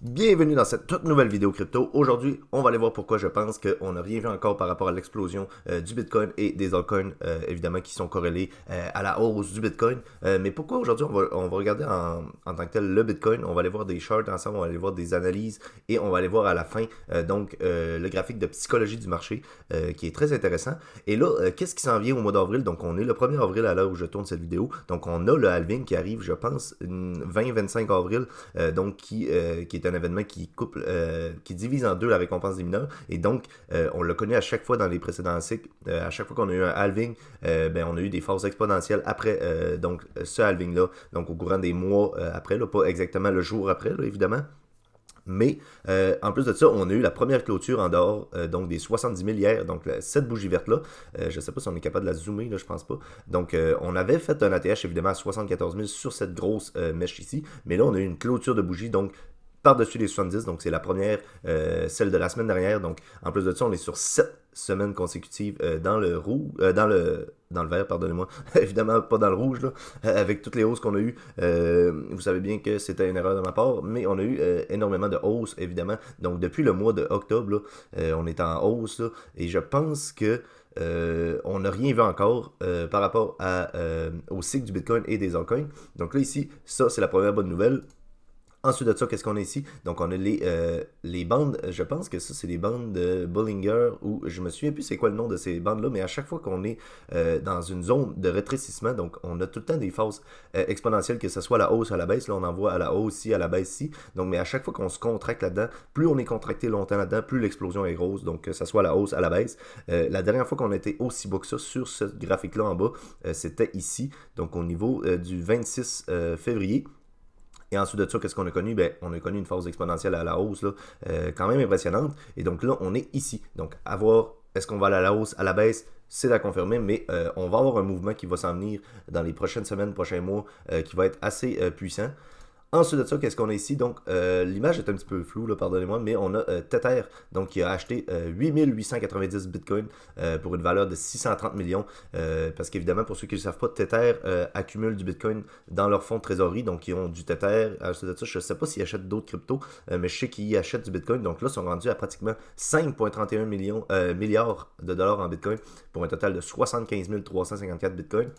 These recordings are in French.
Bienvenue dans cette toute nouvelle vidéo crypto. Aujourd'hui, on va aller voir pourquoi je pense qu'on n'a rien vu encore par rapport à l'explosion du Bitcoin et des altcoins, évidemment, qui sont corrélés à la hausse du Bitcoin. Mais pourquoi aujourd'hui, on va regarder en tant que tel le Bitcoin, on va aller voir des charts ensemble, on va aller voir des analyses et on va aller voir à la fin, le graphique de psychologie du marché qui est très intéressant. Et là, qu'est-ce qui s'en vient au mois d'avril? Donc, on est le 1er avril à l'heure où je tourne cette vidéo. Donc, on a le halving qui arrive, je pense, 20-25 avril, qui est un événement qui divise en deux la récompense des mineurs. Et donc, on l'a connu à chaque fois dans les précédents cycles. À chaque fois qu'on a eu un halving, on a eu des phases exponentielles après ce halving-là. Donc, au courant des mois après, là, pas exactement le jour après, là, évidemment. Mais en plus de ça, on a eu la première clôture en dehors donc des 70 000 hier, donc cette bougie verte-là. Je ne sais pas si on est capable de la zoomer, là, je pense pas. Donc on avait fait un ATH évidemment à 74 000 sur cette grosse mèche ici, mais là on a eu une clôture de bougie, donc par-dessus les 70, donc c'est la première, celle de la semaine dernière. Donc en plus de ça, on est sur 7 semaines consécutives dans le rouge, dans le vert, pardonnez-moi, évidemment pas dans le rouge, là, avec toutes les hausses qu'on a eues. Vous savez bien que c'était une erreur de ma part, mais on a eu énormément de hausses, évidemment. Donc depuis le mois de octobre, là, on est en hausse, là, et je pense que on n'a rien vu encore par rapport au cycle du Bitcoin et des altcoins. Donc là, ici, ça, c'est la première bonne nouvelle. Ensuite de ça, qu'est-ce qu'on a ici? Donc, on a les bandes, je pense que ça, c'est les bandes de Bollinger, ou je me souviens plus c'est quoi le nom de ces bandes-là, mais à chaque fois qu'on est dans une zone de rétrécissement, donc on a tout le temps des phases exponentielles, que ce soit à la hausse, à la baisse, là on en voit à la hausse ici, à la baisse ici, donc mais à chaque fois qu'on se contracte là-dedans, plus on est contracté longtemps là-dedans, plus l'explosion est grosse, donc que ce soit à la hausse, à la baisse. La dernière fois qu'on a été aussi bas que ça sur ce graphique-là en bas, c'était ici, donc au niveau du 26 février. Et ensuite de ça, qu'est-ce qu'on a connu? On a connu une phase exponentielle à la hausse, là, quand même impressionnante. Et donc là, on est ici. Donc, à voir, est-ce qu'on va aller à la hausse, à la baisse? C'est à confirmer, mais on va avoir un mouvement qui va s'en venir dans les prochaines semaines, prochains mois, qui va être assez puissant. Ensuite de ça, qu'est-ce qu'on a ici? Donc, l'image est un petit peu floue, là, pardonnez-moi, mais on a Tether, donc qui a acheté 8890 bitcoins pour une valeur de 630 millions. Parce qu'évidemment, pour ceux qui ne le savent pas, Tether accumule du bitcoin dans leur fonds de trésorerie, donc ils ont du Tether. Ensuite de ça, je ne sais pas s'ils achètent d'autres cryptos, mais je sais qu'ils achètent du bitcoin. Donc là, ils sont rendus à pratiquement 5,31 milliards de dollars en bitcoin pour un total de 75 354 bitcoins.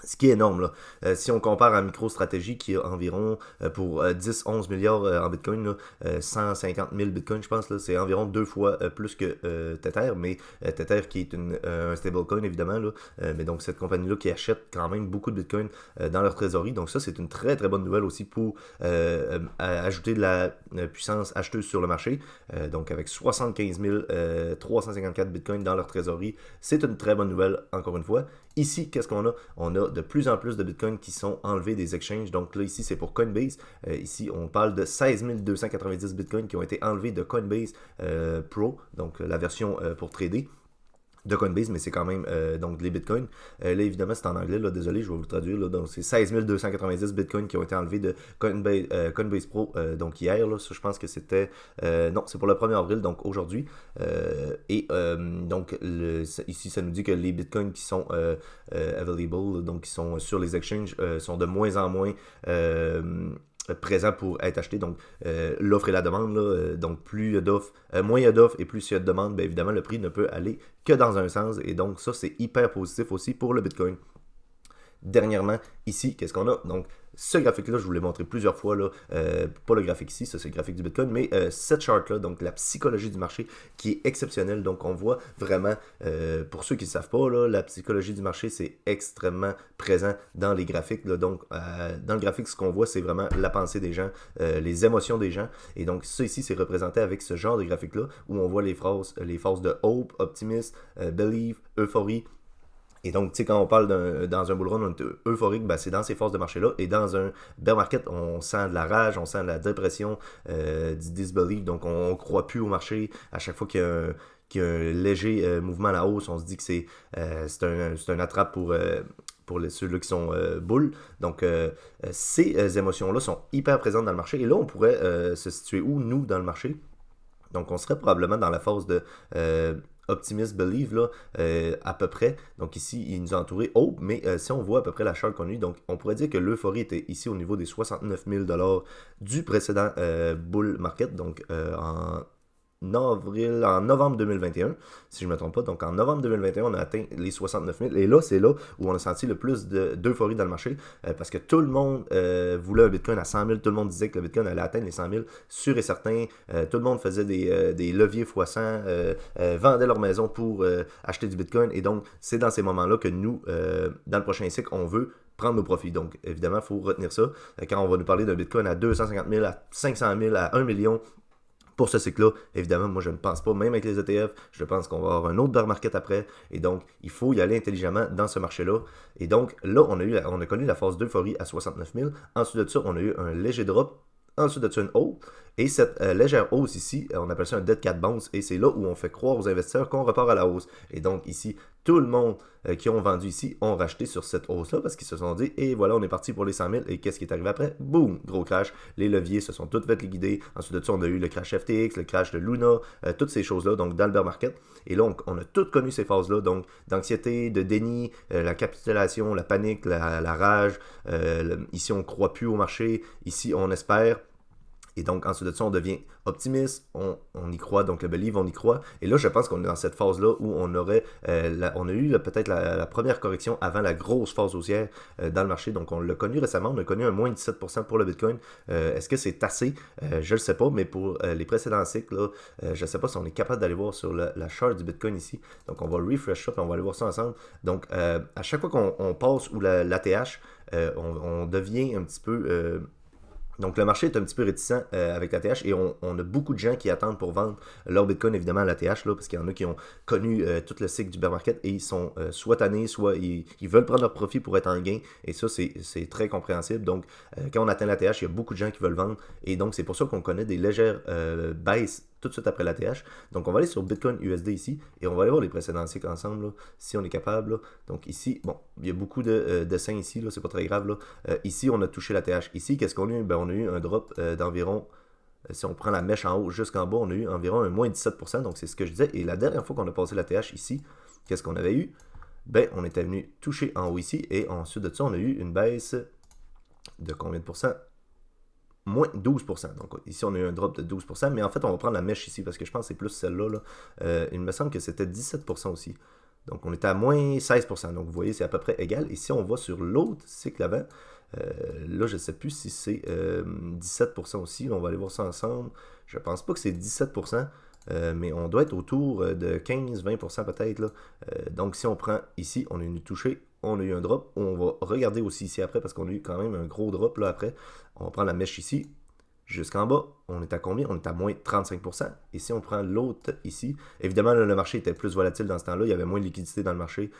Ce qui est énorme, là. Si on compare à MicroStrategy qui a environ pour 10-11 milliards en Bitcoin, là, 150 000 Bitcoin, je pense, là, c'est environ deux fois plus que Tether, mais Tether qui est un stablecoin évidemment, là, mais donc cette compagnie-là qui achète quand même beaucoup de Bitcoin dans leur trésorerie, donc ça c'est une très très bonne nouvelle aussi pour ajouter de la puissance acheteuse sur le marché, donc avec 75 354 Bitcoin dans leur trésorerie, c'est une très bonne nouvelle encore une fois. Ici, qu'est-ce qu'on a? On a de plus en plus de Bitcoin qui sont enlevés des exchanges. Donc là, ici, c'est pour Coinbase. Ici, on parle de 16 290 Bitcoin qui ont été enlevés de Coinbase Pro, donc la version pour trader de Coinbase, mais c'est quand même donc les bitcoins. Là, évidemment, c'est en anglais, là, désolé, je vais vous traduire. Là, donc, c'est 16 290 bitcoins qui ont été enlevés de Coinbase Pro donc hier. Là, ça, je pense que c'était. Non, c'est pour le 1er avril, donc aujourd'hui. Donc, ici, ça nous dit que les bitcoins qui sont available, donc qui sont sur les exchanges, sont de moins en moins présent pour être acheté. Donc, l'offre et la demande, là, donc plus il y a d'offres, moins il y a d'offres et plus il y a de demande, bien évidemment, le prix ne peut aller que dans un sens. Et donc, ça, c'est hyper positif aussi pour le Bitcoin. Dernièrement, ici, qu'est-ce qu'on a? Donc, ce graphique-là, je vous l'ai montré plusieurs fois, là, pas le graphique ici, ça c'est le graphique du Bitcoin, mais cette chart-là, donc la psychologie du marché qui est exceptionnelle. Donc, on voit vraiment, pour ceux qui ne savent pas, là, la psychologie du marché, c'est extrêmement présent dans les graphiques. Là. Donc, dans le graphique, ce qu'on voit, c'est vraiment la pensée des gens, les émotions des gens. Et donc, ça ici, c'est représenté avec ce genre de graphique-là, où on voit les phases de hope, optimisme, believe, euphorie. Et donc, tu sais, quand on parle dans un bull run, on est euphorique, ben, c'est dans ces phases de marché-là. Et dans un bear market, on sent de la rage, on sent de la dépression, du disbelief. Donc, on ne croit plus au marché. À chaque fois qu'il y a un léger mouvement à la hausse, on se dit que c'est un attrape pour ceux-là qui sont bulls. Donc, ces émotions-là sont hyper présentes dans le marché. Et là, on pourrait se situer où, nous, dans le marché? Donc, on serait probablement dans la phase de Optimist Believe, là, à peu près. Donc ici, il nous a entouré. Oh, mais si on voit à peu près la charte qu'on a eue, donc on pourrait dire que l'euphorie était ici au niveau des 69 000 du précédent bull market, donc en novembre 2021, si je ne me trompe pas. Donc en novembre 2021, on a atteint les 69 000. Et là, c'est là où on a senti le plus d'euphorie dans le marché parce que tout le monde voulait un Bitcoin à 100 000. Tout le monde disait que le Bitcoin allait atteindre les 100 000, sûr et certain. Tout le monde faisait des leviers x100, vendait leur maison pour acheter du Bitcoin. Et donc, c'est dans ces moments-là que nous, dans le prochain cycle, on veut prendre nos profits. Donc, évidemment, il faut retenir ça. Quand on va nous parler d'un Bitcoin à 250 000, à 500 000, à 1 million, pour ce cycle-là, évidemment, moi je ne pense pas, même avec les ETF, je pense qu'on va avoir un autre bear market après, et donc il faut y aller intelligemment dans ce marché-là. Et donc là, on a connu la phase d'euphorie à 69 000. Ensuite de ça, on a eu un léger drop. Ensuite de ça, une hausse. Et cette légère hausse ici, on appelle ça un dead cat bounce. Et c'est là où on fait croire aux investisseurs qu'on repart à la hausse. Et donc ici, tout le monde qui ont vendu ici ont racheté sur cette hausse-là parce qu'ils se sont dit, et voilà, on est parti pour les 100 000. Et qu'est-ce qui est arrivé après? Boum, gros crash. Les leviers se sont tous fait liquider. Ensuite de ça, on a eu le crash FTX, le crash de Luna, toutes ces choses-là, donc dans le bear market. Et là, on a toutes connu ces phases-là, donc d'anxiété, de déni, la capitulation, la panique, la rage. Ici, on ne croit plus au marché. Ici, on espère. Et donc, ensuite de ça, on devient optimiste, on y croit, donc le believe, on y croit. Et là, je pense qu'on est dans cette phase-là où on a eu peut-être la première correction avant la grosse phase haussière dans le marché. Donc, on l'a connu récemment, on a connu un moins 17% pour le Bitcoin. Est-ce que c'est assez? Je ne le sais pas, mais pour les précédents cycles, là, je ne sais pas si on est capable d'aller voir sur la chart du Bitcoin ici. Donc, on va refresh ça, puis on va aller voir ça ensemble. Donc, à chaque fois qu'on passe ou l'ATH, on devient un petit peu... Donc, le marché est un petit peu réticent avec l'ATH et on a beaucoup de gens qui attendent pour vendre leur Bitcoin, évidemment, à l'ATH, parce qu'il y en a qui ont connu tout le cycle du bear market et ils sont soit tannés, soit ils veulent prendre leur profit pour être en gain. Et ça, c'est très compréhensible. Donc, quand on atteint l'ATH, il y a beaucoup de gens qui veulent vendre. Et donc, c'est pour ça qu'on connaît des légères baisses tout de suite après l'ATH. Donc, on va aller sur Bitcoin USD ici et on va aller voir les précédents cycles ensemble, là, si on est capable. Là. Donc, ici, bon, il y a beaucoup de dessins ici, là, c'est pas très grave. Là. Ici, on a touché l'ATH. Ici, qu'est-ce qu'on a eu? Ben, on a eu un drop d'environ, si on prend la mèche en haut jusqu'en bas, on a eu environ un moins 17%. Donc, c'est ce que je disais. Et la dernière fois qu'on a passé l'ATH ici, qu'est-ce qu'on avait eu? Ben, on était venu toucher en haut ici et ensuite de ça, on a eu une baisse de combien de pourcents? Moins 12%. Donc ici, on a eu un drop de 12%, mais en fait, on va prendre la mèche ici parce que je pense que c'est plus celle-là. Là. Il me semble que c'était 17% aussi. Donc on était à moins 16%. Donc vous voyez, c'est à peu près égal. Et si on va sur l'autre cycle avant, là, je ne sais plus si c'est 17% aussi. On va aller voir ça ensemble. Je ne pense pas que c'est 17%. Mais on doit être autour de 15-20% peut-être. Là. Donc si on prend ici, on a eu touché, on a eu un drop. On va regarder aussi ici après parce qu'on a eu quand même un gros drop là après. On va prendre la mèche ici. Jusqu'en bas, on est à combien? On est à moins 35%. Et si on prend l'autre ici, évidemment, là, le marché était plus volatile dans ce temps-là. Il y avait moins de liquidité dans le marché.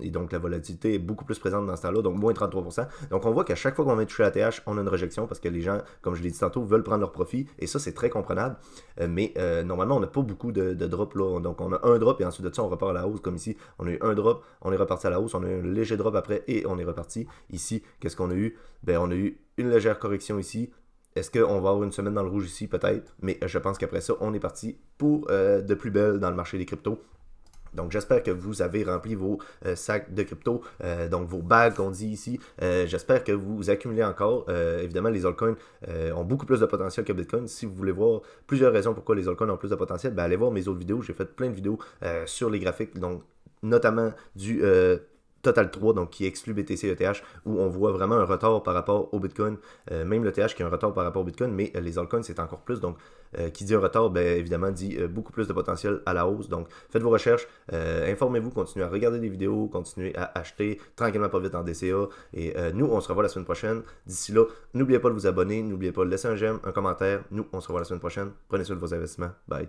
Et donc, la volatilité est beaucoup plus présente dans ce temps-là. Donc, moins 33%. Donc, on voit qu'à chaque fois qu'on vient toucher la TH, on a une rejection parce que les gens, comme je l'ai dit tantôt, veulent prendre leur profit. Et ça, c'est très comprenable. Mais normalement, on n'a pas beaucoup de drops là. Donc, on a un drop et ensuite de ça, on repart à la hausse. Comme ici, on a eu un drop, on est reparti à la hausse. On a eu un léger drop après et on est reparti. Ici, qu'est-ce qu'on a eu? Ben, on a eu une légère correction ici. Est-ce qu'on va avoir une semaine dans le rouge ici? Peut-être. Mais je pense qu'après ça, on est parti pour de plus belle dans le marché des cryptos. Donc, j'espère que vous avez rempli vos sacs de crypto, donc vos bags qu'on dit ici. J'espère que vous accumulez encore. Évidemment, les altcoins ont beaucoup plus de potentiel que Bitcoin. Si vous voulez voir plusieurs raisons pourquoi les altcoins ont plus de potentiel, ben allez voir mes autres vidéos. J'ai fait plein de vidéos sur les graphiques, donc notamment du... Total 3, donc qui exclut BTC et ETH, où on voit vraiment un retard par rapport au Bitcoin, même le TH qui a un retard par rapport au Bitcoin, mais les altcoins c'est encore plus, donc qui dit un retard, ben, évidemment dit beaucoup plus de potentiel à la hausse, donc faites vos recherches, informez-vous, continuez à regarder des vidéos, continuez à acheter tranquillement pas vite en DCA, et nous on se revoit la semaine prochaine, d'ici là, n'oubliez pas de vous abonner, n'oubliez pas de laisser un j'aime, un commentaire, nous on se revoit la semaine prochaine, prenez soin de vos investissements, bye.